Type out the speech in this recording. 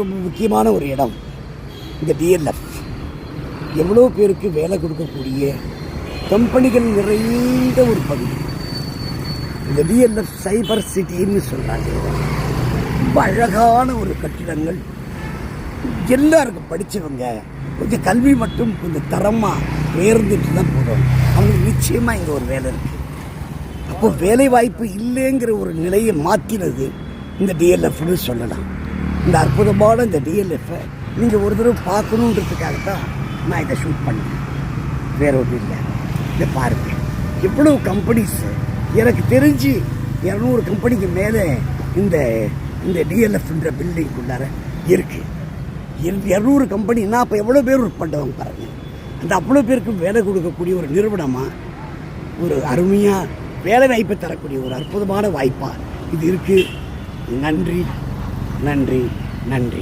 ரொம்ப முக்கியமான ஒரு இடம் இந்த டிஎல்எஃப். எவ்வளோ பேருக்கு வேலை கொடுக்கக்கூடிய கம்பெனிகள் நிறைந்த ஒரு பகுதி இந்த டிஎல்எஃப். சைபர் சிட்டின்னு சொல்கிறாங்க. ரொம்ப அழகான ஒரு கட்டிடங்கள். எல்லாருக்கும் படித்தவங்க கொஞ்சம் கல்வி மட்டும் கொஞ்சம் தரமாக உயர்ந்துட்டு தான் போதும். அவங்களுக்கு நிச்சயமாக இங்கே ஒரு வேலை இருக்குது. அப்போ வேலை வாய்ப்பு இல்லைங்கிற ஒரு நிலையை மாற்றினது இந்த டிஎல்எஃப்னு சொல்லலாம். இந்த அற்புதமான இந்த டிஎல்எஃப்பை நீங்கள் ஒரு தடவை பார்க்கணுன்றதுக்காக தான் நான் இதை ஷூட் பண்ணேன். வேற ஒன்றும் இல்லை. இதை பாருங்கள், எவ்வளோ கம்பெனிஸ். எனக்கு தெரிஞ்சு 200 கம்பெனிக்கு மேலே இந்த இந்த டிஎல்எஃப்ன்ற பில்டிங்குள்ளார இருக்குது. 200 கம்பெனின்னா அப்போ எவ்வளோ பேர் ஒர்க் பண்ணுவாங்க பாருங்கள். அந்த அவ்வளோ பேருக்கு வேலை கொடுக்கக்கூடிய ஒரு நிறுவனமாக, ஒரு அருமையாக வேலை வாய்ப்பை தரக்கூடிய ஒரு அற்புதமான வாய்ப்பாக இது இருக்குது. நன்றி, நன்றி, நன்றி.